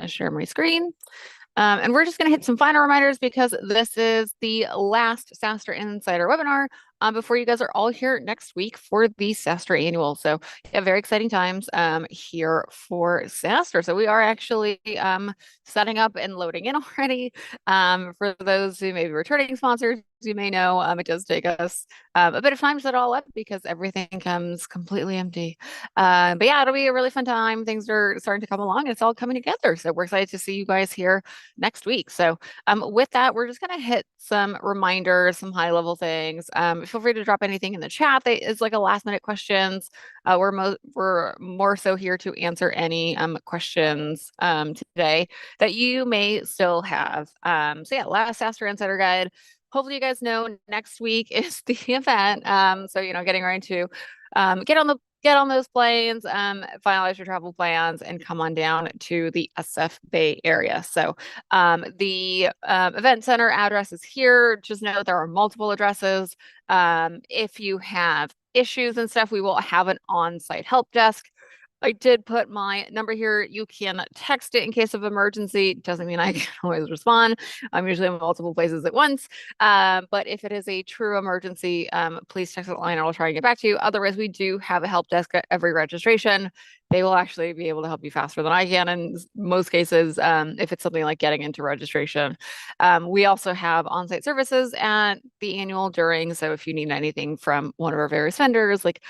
to share my screen. And we're just going to hit some final reminders because this is the last SaaStr Insider webinar before you guys are all here next week for the SaaStr Annual. So yeah, very exciting times here for SaaStr. So we are actually setting up and loading in already. For those who may be returning sponsors, you may know it does take us a bit of time to set it all up because everything comes completely empty. But yeah, it'll be a really fun time. Things are starting to come along. It's all coming together. So we're excited to see you guys here next week. So with that, we're just going to hit some reminders, some high level things. Feel free to drop anything in the chat that is like a last minute questions. We're more so here to answer any questions today that you may still have. So yeah, last SaaStr Insider Guide. Hopefully you guys know next week is the event. So getting ready to get on those planes, finalize your travel plans, and come on down to the SF Bay area. So the event center address is here. Just know there are multiple addresses. If you have issues and stuff, we will have an on-site help desk. I did put my number here. You can text it in case of emergency. Doesn't mean I can always respond. I'm usually in multiple places at once. But if it is a true emergency, please text the line. I'll try and get back to you. Otherwise, we do have a help desk at every registration. They will actually be able to help you faster than I can in most cases if it's something like getting into registration. We also have on-site services at the annual during. So if you need anything from one of our various vendors, like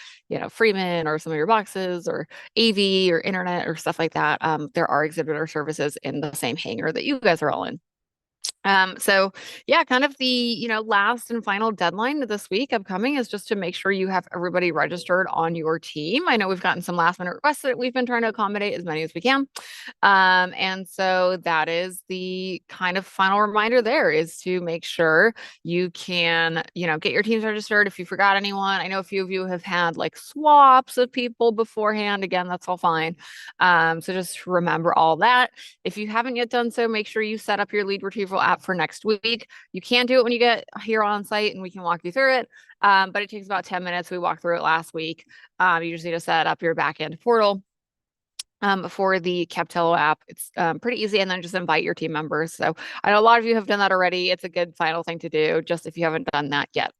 Freeman or some of your boxes or AV or internet or stuff like that, there are exhibitor services in the same hangar that you guys are all in. So yeah, kind of the, last and final deadline this week upcoming is just to make sure you have everybody registered on your team. I know we've gotten some last minute requests that we've been trying to accommodate as many as we can. And so that is the kind of final reminder there is to make sure you can, get your teams registered if you forgot anyone. I know a few of you have had like swaps of people beforehand. Again, that's all fine. So just remember all that. If you haven't yet done so, make sure you set up your lead retrieval app for next week. You can do it when you get here on site and we can walk you through it. But it takes about 10 minutes. We walked through it last week. You just need to set up your backend portal. For the Captello app, it's pretty easy, and then just invite your team members. So I know a lot of you have done that already. It's a good final thing to do, just if you haven't done that yet.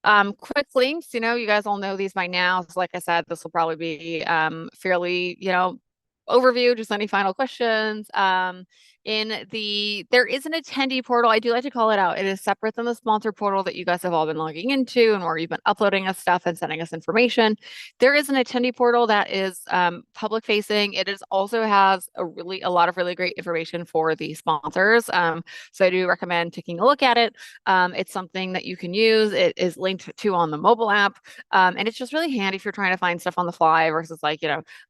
Quick links, you guys all know these by now. So like I said, this will probably be fairly, overview, just any final questions. There is an attendee portal. I do like to call it out. It is separate than the sponsor portal that you guys have all been logging into and where you've been uploading us stuff and sending us information. There is an attendee portal that is public facing. It also has a lot of really great information for the sponsors. So I do recommend taking a look at it. It's something that you can use. It is linked to on the mobile app. And it's just really handy if you're trying to find stuff on the fly versus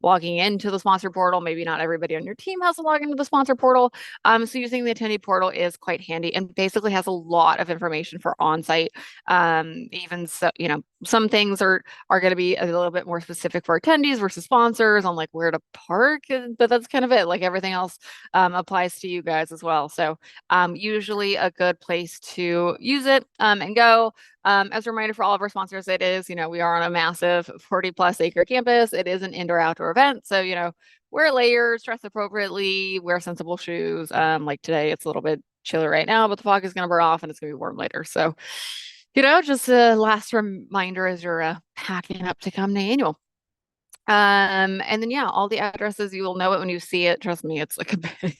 logging into the sponsor portal. Maybe not everybody on your team has to log into the sponsor portal. So using the attendee portal is quite handy and basically has a lot of information for on-site. Even so, some things are going to be a little bit more specific for attendees versus sponsors on like where to park, but that's kind of it. Like everything else applies to you guys as well. So usually a good place to use it and go. As a reminder for all of our sponsors, it is, we are on a massive 40+ acre campus. It is an indoor-outdoor event. So, wear layers, dress appropriately, wear sensible shoes. Like today, it's a little bit chilly right now, but the fog is going to burn off and it's going to be warm later. So, just a last reminder as you're packing up to come to annual. And then, yeah, all the addresses, you will know it when you see it. Trust me, it's like a big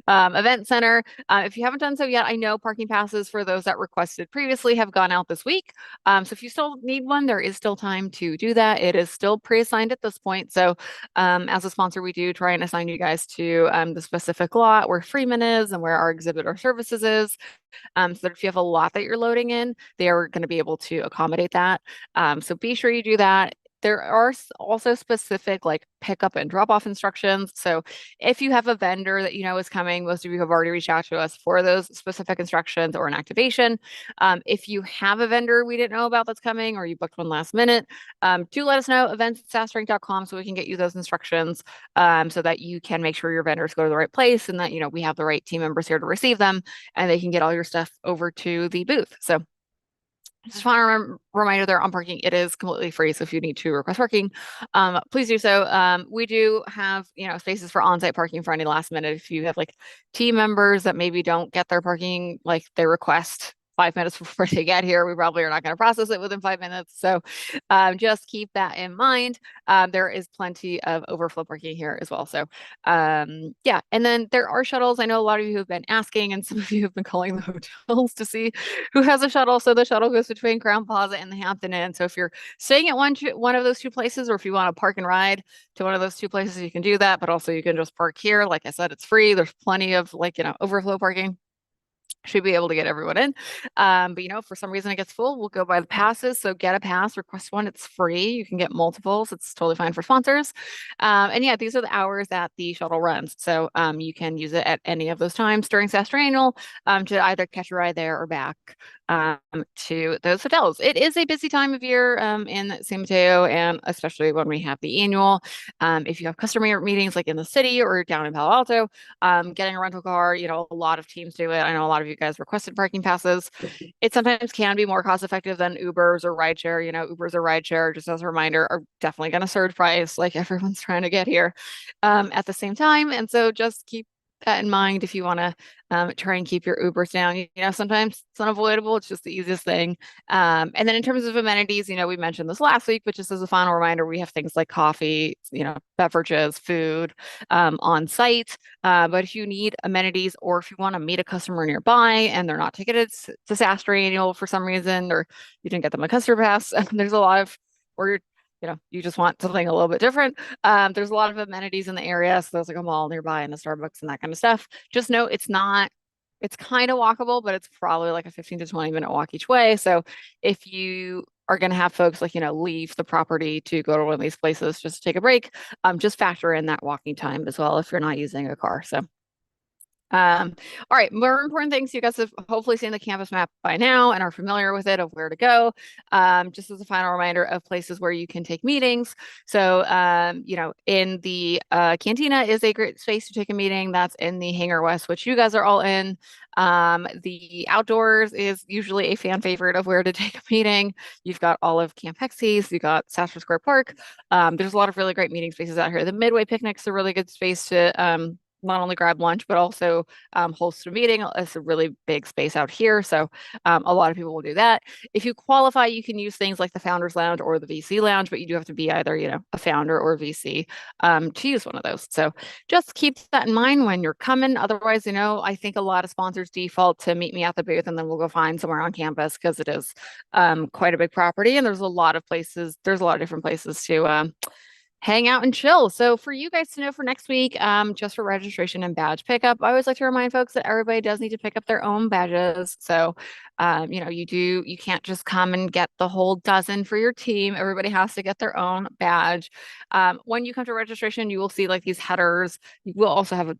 event center. If you haven't done so yet, I know parking passes for those that requested previously have gone out this week. So if you still need one, there is still time to do that. It is still pre-assigned at this point. So as a sponsor, we do try and assign you guys to the specific lot where Freeman is and where our exhibitor services is. So that if you have a lot that you're loading in, they are going to be able to accommodate that. So be sure you do that. There are also specific like pickup and drop off instructions. So if you have a vendor that is coming, most of you have already reached out to us for those specific instructions or an activation. If you have a vendor we didn't know about that's coming or you booked one last minute, do let us know, events@saastrank.com, so we can get you those instructions so that you can make sure your vendors go to the right place and that, we have the right team members here to receive them and they can get all your stuff over to the booth. So Just want to reminder there on parking, it is completely free. So if you need to request parking, please do so. We do have, spaces for on-site parking for any last minute. If you have like team members that maybe don't get their parking, like they request 5 minutes before they get here, we probably are not going to process it within 5 minutes. So just keep that in mind. There is plenty of overflow parking here as well. So yeah, and then there are shuttles. I know a lot of you have been asking, and some of you have been calling the hotels to see who has a shuttle. So the shuttle goes between Crown Plaza and the Hampton Inn. So if you're staying at one of those two places, or if you want to park and ride to one of those two places, you can do that. But also you can just park here. Like I said, it's free. There's plenty of overflow parking. Should be able to get everyone in. But if for some reason it gets full, we'll go by the passes. So get a pass, request one. It's free. You can get multiples. It's totally fine for sponsors. And yeah, these are the hours that the shuttle runs. So you can use it at any of those times during SaaStr Annual to either catch a ride there or back to those hotels. It is a busy time of year in San Mateo, and especially when we have the annual. If you have customer meetings like in the city or down in Palo Alto, getting a rental car, a lot of teams do it. I know a lot of you guys requested parking passes. It sometimes can be more cost effective than Ubers or rideshare. Ubers or rideshare, just as a reminder, are definitely going to surge price. Like everyone's trying to get here at the same time. And so just keep that in mind if you want to try and keep your Ubers down. Sometimes it's unavoidable. It's just the easiest thing. And then in terms of amenities, we mentioned this last week, but just as a final reminder, we have things like coffee, beverages, food on site. But if you need amenities, or if you want to meet a customer nearby and they're not ticketed to SaaStr Annual for some reason, or you didn't get them a customer pass, there's a lot of, or you just want something a little bit different. There's a lot of amenities in the area. So there's like a mall nearby and a Starbucks and that kind of stuff. Just know it's kind of walkable, but it's probably like a 15 to 20-minute walk each way. So if you are going to have folks leave the property to go to one of these places just to take a break, just factor in that walking time as well if you're not using a car. So all right, more important things. You guys have hopefully seen the campus map by now and are familiar with it, of where to go. Just as a final reminder of places where you can take meetings. So, in the cantina is a great space to take a meeting. That's in the Hangar West, which you guys are all in. The outdoors is usually a fan favorite of where to take a meeting. You've got all of Camp Hexes, you've got SaaStr Square Park. There's a lot of really great meeting spaces out here. The Midway Picnic's a really good space to not only grab lunch, but also host a meeting. It's a really big space out here. So a lot of people will do that. If you qualify, you can use things like the Founders Lounge or the VC Lounge, but you do have to be either, a founder or a VC to use one of those. So just keep that in mind when you're coming. Otherwise, I think a lot of sponsors default to meet me at the booth and then we'll go find somewhere on campus, because it is quite a big property and there's a lot of different places to hang out and chill. So for you guys to know for next week, just for registration and badge pickup, I always like to remind folks that everybody does need to pick up their own badges. So, you can't just come and get the whole dozen for your team. Everybody has to get their own badge. When you come to registration, you will see like these headers. You will also have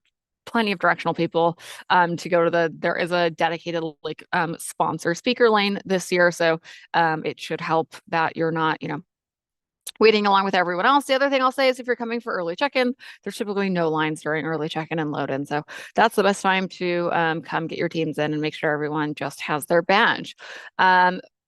plenty of directional people to go to there is a dedicated sponsor speaker lane this year. So it should help that you're not, waiting along with everyone else. The other thing I'll say is if you're coming for early check-in, there's typically no lines during early check-in and load-in. So that's the best time to come get your teams in and make sure everyone just has their badge.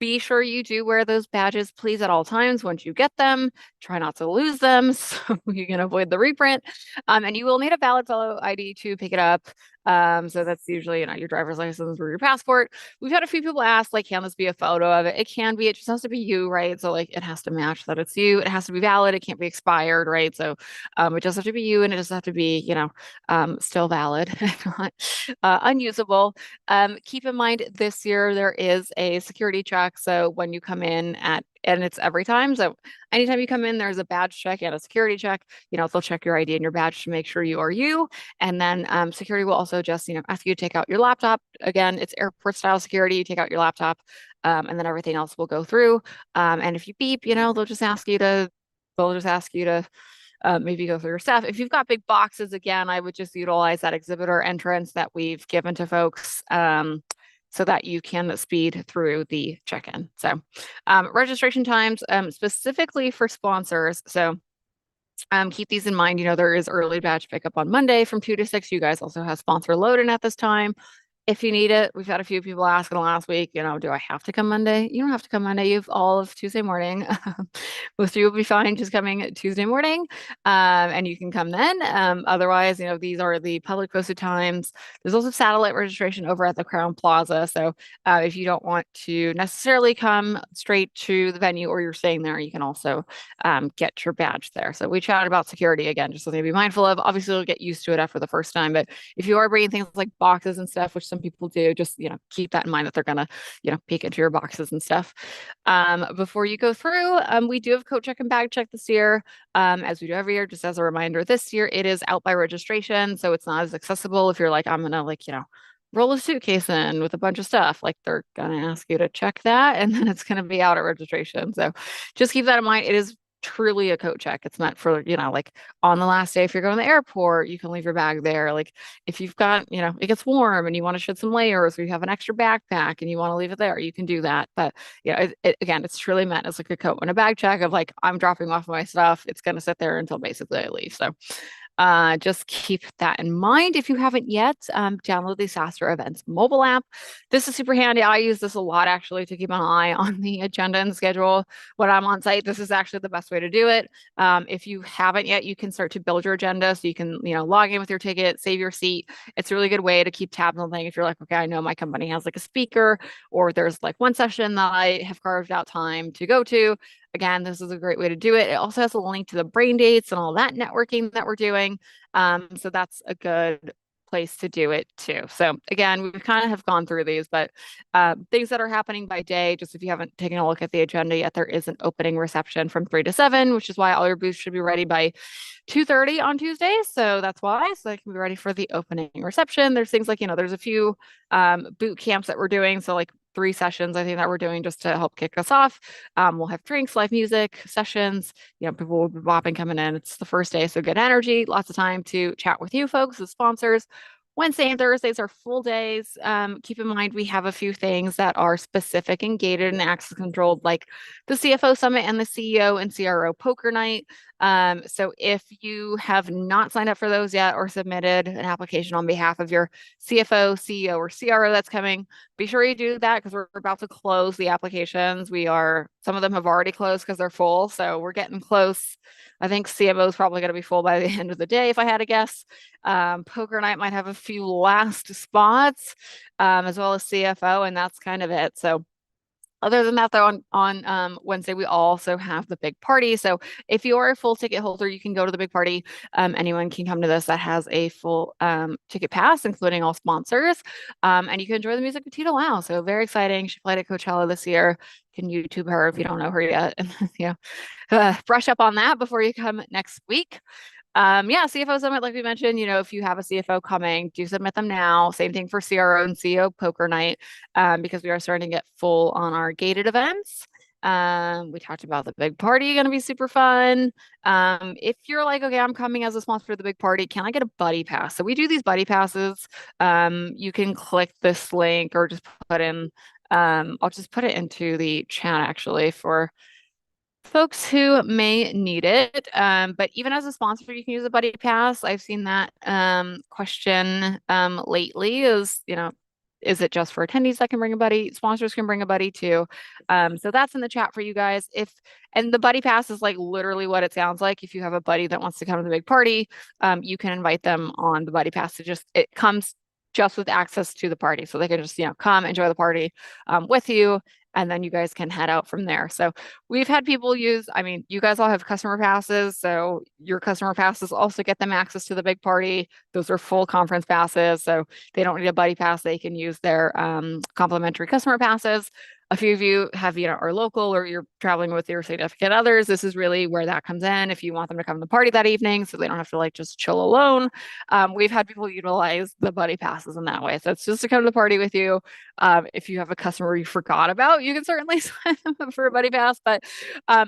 Be sure you do wear those badges, please, at all times. Once you get them, try not to lose them so you can avoid the reprint. And you will need a valid fellow ID to pick it up. So that's usually, your driver's license or your passport. We've had a few people ask, can this be a photo of it? It can be, it just has to be you, right? So it has to match that it's you. It has to be valid. It can't be expired, right? So it just have to be you, and it just have to be, still valid, not unusable. Keep in mind this year there is a security check. So when you come in and it's every time. So anytime you come in, there's a badge check and a security check. They'll check your ID and your badge to make sure you are you. And then security will also just, ask you to take out your laptop. Again, it's airport style security. You take out your laptop and then everything else will go through. And if you beep, they'll just ask you to maybe go through your stuff. If you've got big boxes, again, I would just utilize that exhibitor entrance that we've given to folks so that you can speed through the check-in. So registration times specifically for sponsors. So keep these in mind. There is early badge pickup on Monday from 2 to 6. You guys also have sponsor load-in at this time. if you need it, we've had a few people ask in the last week, do I have to come Monday? You don't have to come Monday. You have all of Tuesday morning. Most of you will be fine just coming Tuesday morning, and you can come then. Otherwise, these are the public posted times. There's also satellite registration over at the Crown Plaza. So if you don't want to necessarily come straight to the venue or you're staying there, you can also get your badge there. So we chatted about security again, just something to be mindful of. Obviously, you'll get used to it after the first time, but if you are bringing things like boxes and stuff, which some people do, just keep that in mind that they're gonna peek into your boxes and stuff. Before you go through, we do have coat check and bag check this year, as we do every year. Just as a reminder, this year it is out by registration, so it's not as accessible if you're like, I'm gonna roll a suitcase in with a bunch of stuff. Like they're gonna ask you to check that, and then it's gonna be out at registration. So just keep that in mind. It is truly a coat check. It's meant for, like on the last day, if you're going to the airport, you can leave your bag there. Like if you've got, it gets warm and you want to shed some layers or you have an extra backpack and you want to leave it there, you can do that. But again, it's truly meant as like a coat and a bag check of like, I'm dropping off my stuff. It's going to sit there until basically I leave. So just keep that in mind. If you haven't yet, download the SaaStr Events mobile app. This is super handy. I use this a lot actually to keep an eye on the agenda and schedule when I'm on site. This is actually the best way to do it. If you haven't yet, you can start to build your agenda so you can, log in with your ticket, save your seat. It's a really good way to keep tabs on things. If you're like, okay, I know my company has like a speaker or there's like one session that I have carved out time to go to. Again, this is a great way to do it. It also has a link to the brain dates and all that networking that we're doing. So that's a good place to do it too. So again, we kind of have gone through these, but things that are happening by day, just if you haven't taken a look at the agenda yet, there is an opening reception from 3 to 7, which is why all your booths should be ready by 2:30 on Tuesdays. So that's why, so they can be ready for the opening reception. There's things like, there's a few boot camps that we're doing. So like 3 sessions, I think, that we're doing just to help kick us off. We'll have drinks, live music, sessions. People will be bopping coming in. It's the first day, so good energy, lots of time to chat with you folks, the sponsors. Wednesday and Thursdays are full days. Keep in mind, we have a few things that are specific and gated and access controlled, like the CFO Summit and the CEO and CRO Poker Night. So if you have not signed up for those yet or submitted an application on behalf of your CFO, CEO, or CRO that's coming, be sure you do that because we're about to close the applications. Some of them have already closed because they're full. So we're getting close. I think CMO is probably going to be full by the end of the day, if I had to guess. Poker Night might have a few last spots, as well as CFO, and that's kind of it. So other than that, though, on Wednesday, we also have the big party. So if you are a full ticket holder, you can go to the big party. Anyone can come to this that has a full ticket pass, including all sponsors. And you can enjoy the music of Tita Wow. So very exciting. She played at Coachella this year. You can YouTube her if you don't know her yet. And brush up on that before you come next week. CFO Summit, like we mentioned, if you have a CFO coming, do submit them now. Same thing for CRO and CEO Poker Night, because we are starting to get full on our gated events. We talked about the big party, going to be super fun. If you're like, okay, I'm coming as a sponsor for the big party, can I get a buddy pass? So we do these buddy passes. You can click this link or just put in, I'll just put it into the chat actually for folks who may need it. But even as a sponsor, you can use a buddy pass. I've seen that question lately is it just for attendees that can bring a buddy? Sponsors can bring a buddy too. So that's in the chat for you guys. And the buddy pass is like literally what it sounds like. If you have a buddy that wants to come to the big party, you can invite them on the buddy pass. It comes just with access to the party. So they can just, come enjoy the party with you. And then you guys can head out from there. So we've had people you guys all have customer passes. So your customer passes also get them access to the big party. Those are full conference passes. So they don't need a buddy pass. They can use their complimentary customer passes. A few of you have, are local or you're traveling with your significant others. This is really where that comes in. If you want them to come to the party that evening, so they don't have to like just chill alone. We've had people utilize the buddy passes in that way. So it's just to come to the party with you. If you have a customer you forgot about, you can certainly sign them up for a buddy pass, but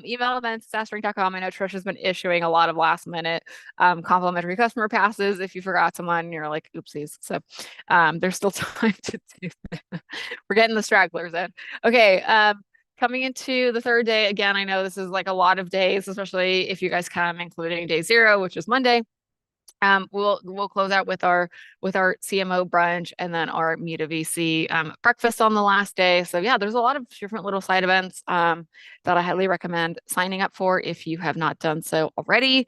email events, SaaStr.com. I know Trish has been issuing a lot of last minute complimentary customer passes. If you forgot someone, you're like, oopsies. So there's still time to do that. We're getting the stragglers in. Okay, coming into the third day, again, I know this is like a lot of days, especially if you guys come, including day 0, which is Monday. We'll close out with our CMO brunch and then our Meet a VC breakfast on the last day. So yeah, there's a lot of different little side events that I highly recommend signing up for if you have not done so already.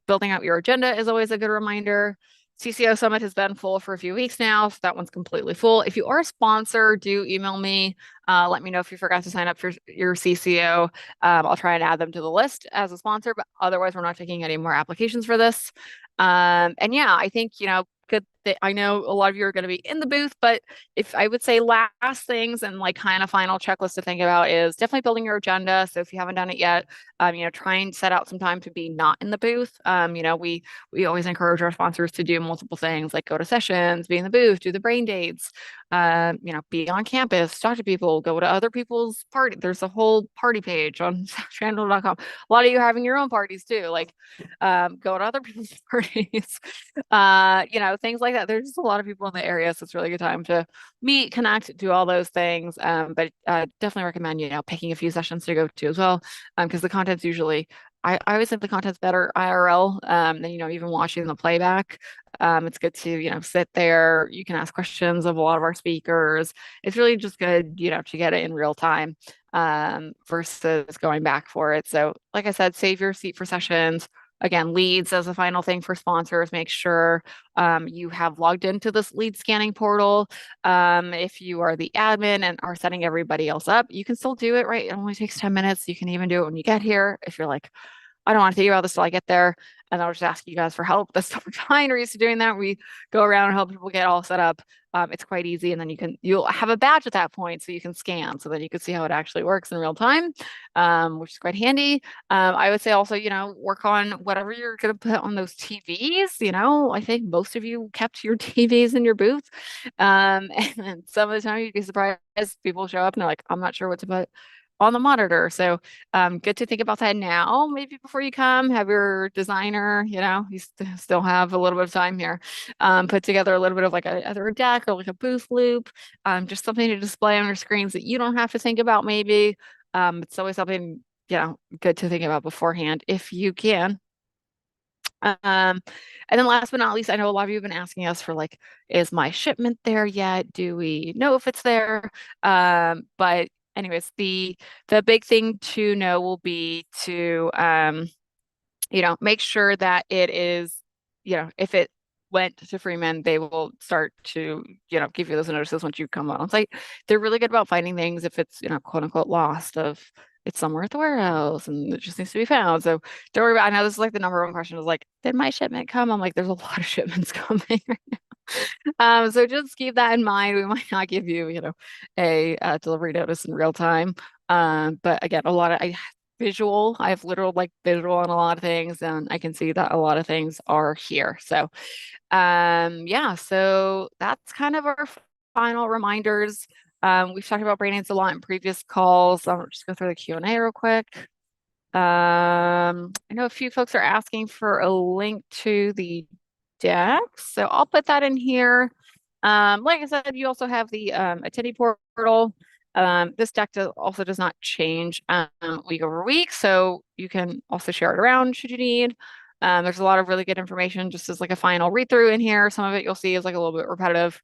Building out your agenda is always a good reminder. CCO Summit has been full for a few weeks now, so that one's completely full. If you are a sponsor, do email me. Let me know if you forgot to sign up for your CCO. I'll try and add them to the list as a sponsor, but otherwise, we're not taking any more applications for this. And yeah, I think, good that I know a lot of you are going to be in the booth, but if I would say last things and like kind of final checklist to think about is definitely building your agenda. So if you haven't done it yet, try and set out some time to be not in the booth. We always encourage our sponsors to do multiple things like go to sessions, be in the booth, do the brain dates, be on campus, talk to people, go to other people's party. There's a whole party page on SaaStr.com. A lot of you are having your own parties too, like go to other people's parties, things like that. There's just a lot of people in the area, so it's a really good time to meet, connect, do all those things. But definitely recommend, picking a few sessions to go to as well, because the content's usually, I always think the content's better IRL than, even watching the playback. It's good to, sit there. You can ask questions of a lot of our speakers. It's really just good, to get it in real time versus going back for it. So like I said, save your seat for sessions. Again, leads as a final thing for sponsors, make sure you have logged into this lead scanning portal. If you are the admin and are setting everybody else up, you can still do it, right? It only takes 10 minutes. You can even do it when you get here. If you're like, I don't want to think about this till I get there, and I'll just ask you guys for help. That's totally fine. We're used to doing that. We go around and help people get all set up. It's quite easy, and then you'll have a badge at that point, so you can scan, so that you can see how it actually works in real time, which is quite handy. I would say also, work on whatever you're going to put on those TVs. I think most of you kept your TVs in your booth, and then some of the time you'd be surprised people show up and they're like, I'm not sure what to put on the monitor. So good to think about that now, maybe before you come, have your designer, you still have a little bit of time here, put together a little bit of like either a deck or like a booth loop, just something to display on your screens that you don't have to think about maybe. It's always something, good to think about beforehand if you can. And then last but not least, I know a lot of you have been asking us for like, is my shipment there yet? Do we know if it's there? But anyways, the big thing to know will be to make sure that it is, if it went to Freeman, they will start to, give you those notices once you come on site. They're really good about finding things if it's, quote unquote lost, of it's somewhere at the warehouse and it just needs to be found. So don't worry about it. I know this is like the number one question is like, did my shipment come? I'm like, there's a lot of shipments coming right now. So just keep that in mind. We might not give you, a delivery notice in real time. But again, a lot of visual. I have literal like visual on a lot of things, and I can see that a lot of things are here. So yeah, so that's kind of our final reminders. We've talked about brain a lot in previous calls. I'll just go through the Q&A real quick. I know a few folks are asking for a link to the deck, so I'll put that in here. Like I said, you also have the Attendee Portal. This deck also does not change week over week, so you can also share it around should you need. There's a lot of really good information just as like a final read through in here. Some of it you'll see is like a little bit repetitive.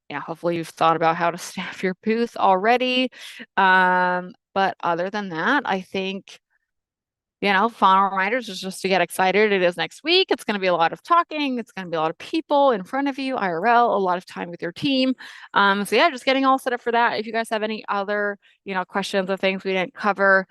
Yeah, hopefully you've thought about how to staff your booth already. But other than that, I think, final reminders is just to get excited. It is next week. It's going to be a lot of talking. It's going to be a lot of people in front of you, IRL, a lot of time with your team. So yeah, just getting all set up for that. If you guys have any other, questions or things we didn't cover,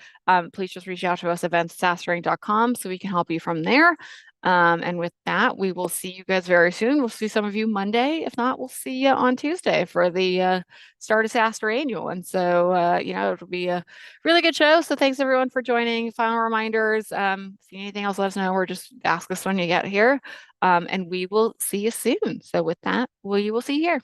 please just reach out to us, events@saastr.com, so we can help you from there. And with that, we will see you guys very soon. We'll see some of you Monday. If not, we'll see you on Tuesday for the Start a SaaStr annual. And so, it'll be a really good show. So thanks everyone for joining. Final reminders. If you need anything else, let us know, or just ask us when you get here. And we will see you soon. So with that, we will see you here.